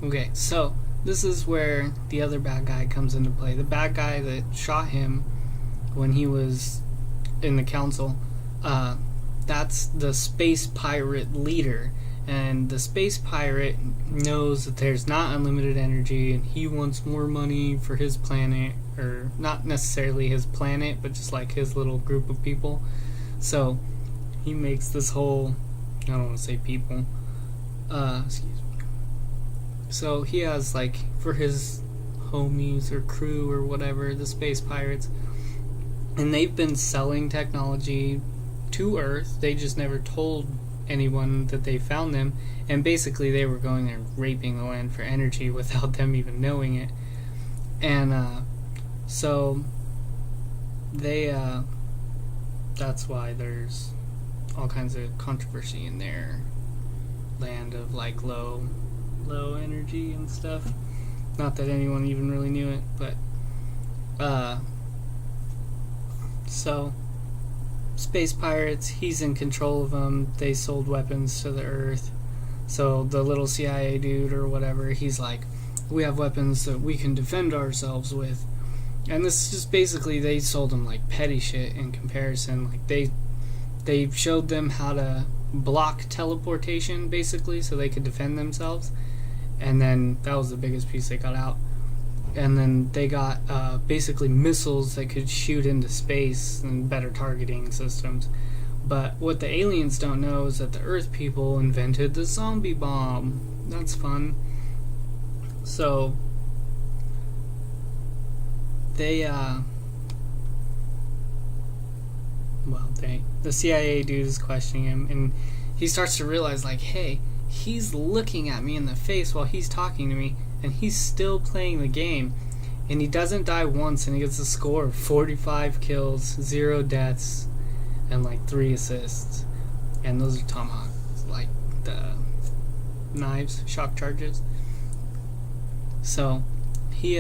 Okay, so this is where the other bad guy comes into play. The bad guy that shot him when he was in the council, uh, that's the space pirate leader. And the space pirate knows that there's not unlimited energy, and he wants more money for his planet, or not necessarily his planet, but just like his little group of people. So he makes this whole, I don't want to say people, excuse me. So he has, like, for his homies or crew or whatever, the space pirates, and they've been selling technology to Earth. They just never told anyone that they found them, and basically they were going there raping the land for energy without them even knowing it. And so they that's why there's all kinds of controversy in their land of, like, low energy and stuff. Not that anyone even really knew it, but so space pirates, he's in control of them. They sold weapons to the Earth. So the little CIA dude or whatever, he's like, we have weapons that we can defend ourselves with. And this is just basically, they sold them like petty shit in comparison. Like they showed them how to block teleportation, basically, so they could defend themselves. And then that was the biggest piece they got out. And then they got basically missiles that could shoot into space and better targeting systems. But what the aliens don't know is that the Earth people invented the zombie bomb. That's fun. So they the CIA dude is questioning him, and he starts to realize, like, hey, he's looking at me in the face while he's talking to me, and he's still playing the game. And he doesn't die once, and he gets a score of 45 kills, 0 deaths, and like 3 assists. And those are tomahawks, like the knives, shock charges. So he's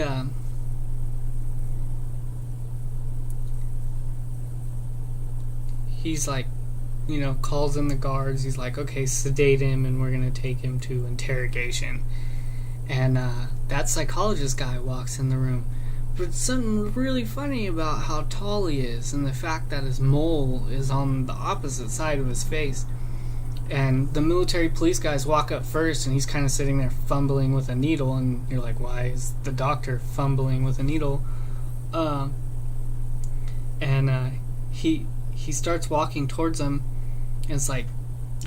like, calls in the guards. He's like, okay, sedate him, and we're gonna take him to interrogation. And that psychologist guy walks in the room. But something really funny about how tall he is, and the fact that his mole is on the opposite side of his face. And the military police guys walk up first, and he's kind of sitting there fumbling with a needle, and you're like, why is the doctor fumbling with a needle? He starts walking towards them, and it's like,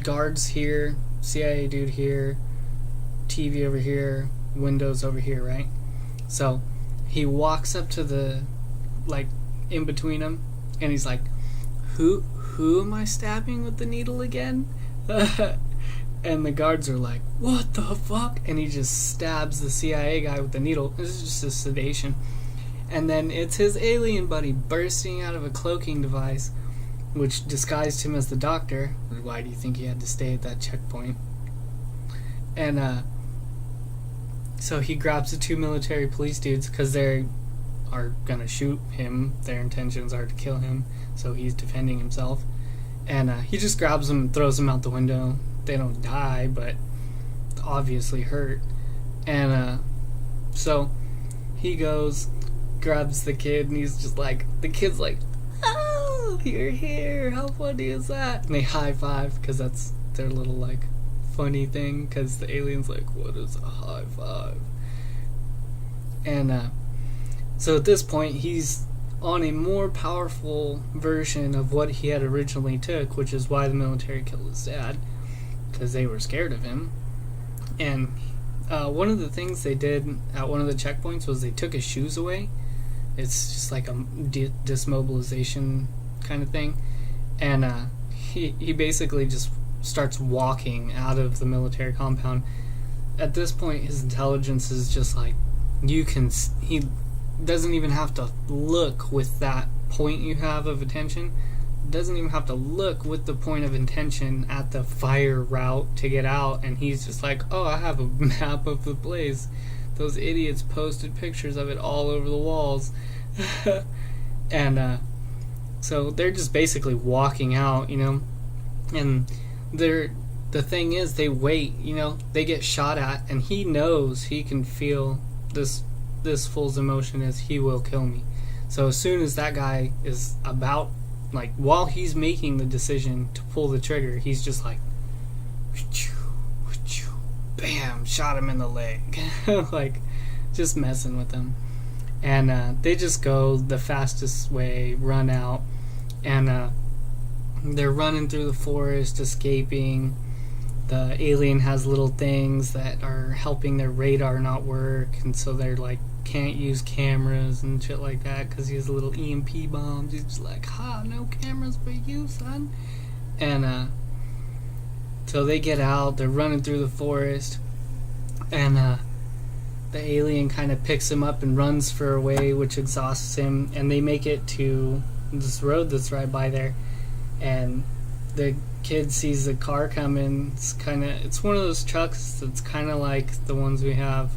guards here, CIA dude here, TV over here, windows over here, right? So he walks up to the, like, in between them, and he's like, who am I stabbing with the needle again? And the guards are like, what the fuck? And he just stabs the CIA guy with the needle. This is just a sedation. And then it's his alien buddy bursting out of a cloaking device, which disguised him as the doctor. Why do you think he had to stay at that checkpoint? And so he grabs the 2 military police dudes, because they are gonna shoot him. Their intentions are to kill him, so he's defending himself. And he just grabs them and throws them out the window. They don't die, but obviously hurt. And so he goes, grabs the kid, and he's just like, the kid's like, oh, you're here, how funny is that? And they high five, because that's their little, like, funny thing, because the alien's like, what is a high five? And so at this point, he's on a more powerful version of what he had originally took, which is why the military killed his dad, because they were scared of him. And one of the things they did at one of the checkpoints was they took his shoes away. It's just like a dismobilization kind of thing. And he basically just starts walking out of the military compound. At this point, his intelligence is just like, he doesn't even have to look with that point you have of attention. Doesn't even have to look with the point of intention at the fire route to get out, and he's just like, oh, I have a map of the place. Those idiots posted pictures of it all over the walls. And so they're just basically walking out, and the thing is, they wait, they get shot at, and he knows he can feel this fool's emotion is he will kill me. So as soon as that guy is about, like, while he's making the decision to pull the trigger, he's just like, bam, shot him in the leg. Like, just messing with him. And they just go the fastest way, run out, and they're running through the forest, escaping. The alien has little things that are helping their radar not work, and so they're like, can't use cameras and shit like that because he has a little EMP bombs. He's just like, no cameras for you, son. And so they get out, they're running through the forest, and the alien kind of picks him up and runs for a way, which exhausts him, and they make it to this road that's right by there, and the kid sees the car coming. It's one of those trucks that's kind of like the ones we have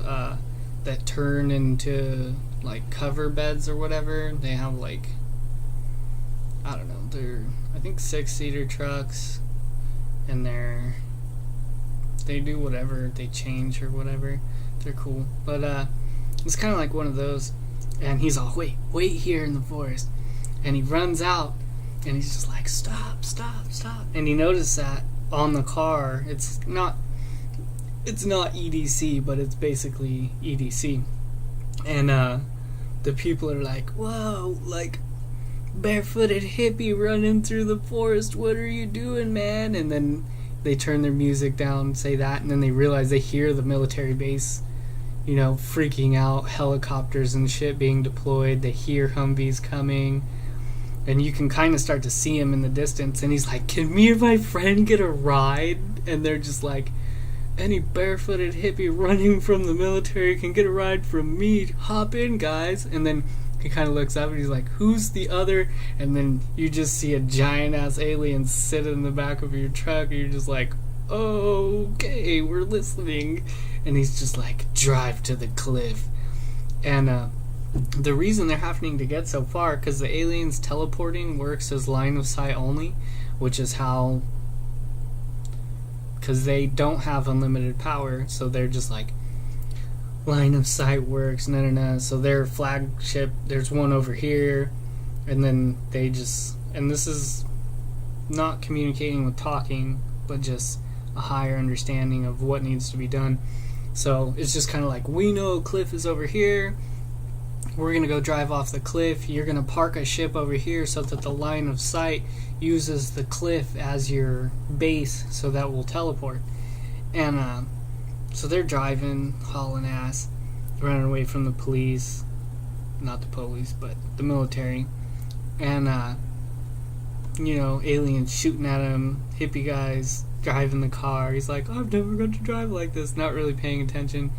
that turn into like cover beds or whatever. They have like, I don't know, they're I think 6-seater trucks, and they do whatever, they change or whatever. They're cool, but it's kind of like one of those. And he's all, wait here in the forest, and he runs out, and he's just like, stop. And he noticed that on the car, it's not EDC, but it's basically EDC. And the people are like, whoa, like, barefooted hippie running through the forest, what are you doing, man? And then they turn their music down, say that, and then they realize they hear the military base, freaking out, helicopters and shit being deployed. They hear Humvees coming, and you can kind of start to see him in the distance, and he's like, can me and my friend get a ride? And they're just like, any barefooted hippie running from the military can get a ride from me. Hop in, guys. And then he kind of looks up and he's like, who's the other? And then you just see a giant ass alien sit in the back of your truck, and you're just like, okay, we're listening. And he's just like, drive to the cliff. And the reason they're having to get so far, because the aliens teleporting works as line of sight only, which is how, because they don't have unlimited power, so they're just like, line of sight works, so their flagship, there's one over here, and then they just, and this is not communicating with talking, but just a higher understanding of what needs to be done. So it's just kind of like, we know a cliff is over here, we're going to go drive off the cliff, you're going to park a ship over here so that the line of sight uses the cliff as your base, so that we'll teleport. And so they're driving, hauling ass, running away from the police, not the police, but the military, and aliens shooting at him, hippie guys driving the car. He's like, I've never got to drive like this, not really paying attention.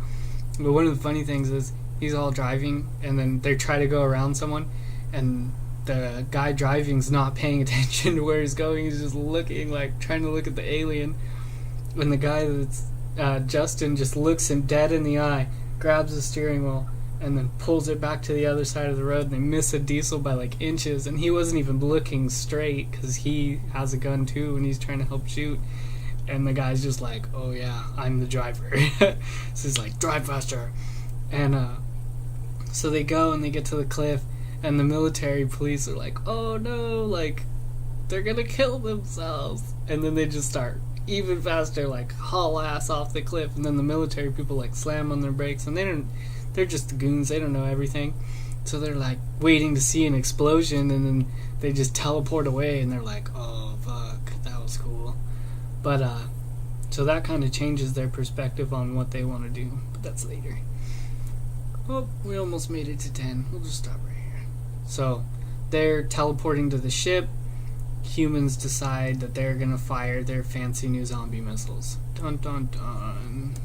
But one of the funny things is, he's all driving, and then they try to go around someone, and the guy driving's not paying attention to where he's going. He's just looking, like, trying to look at the alien. And the guy that's Justin just looks him dead in the eye, grabs the steering wheel, and then pulls it back to the other side of the road, and they miss a diesel by like inches, and he wasn't even looking straight because he has a gun too and he's trying to help shoot. And the guy's just like, oh yeah, I'm the driver. So he's like, drive faster. And so they go and they get to the cliff, and the military police are like, oh no, like, they're gonna kill themselves. And then they just start even faster, like, haul ass off the cliff. And then the military people like slam on their brakes, and they're just the goons, they don't know everything. So they're like waiting to see an explosion, and then they just teleport away, and they're like, oh fuck, that was cool. But so that kind of changes their perspective on what they want to do, but that's later. Oh, we almost made it to 10. We'll just stop right here. So they're teleporting to the ship. Humans decide that they're gonna fire their fancy new zombie missiles. Dun dun dun.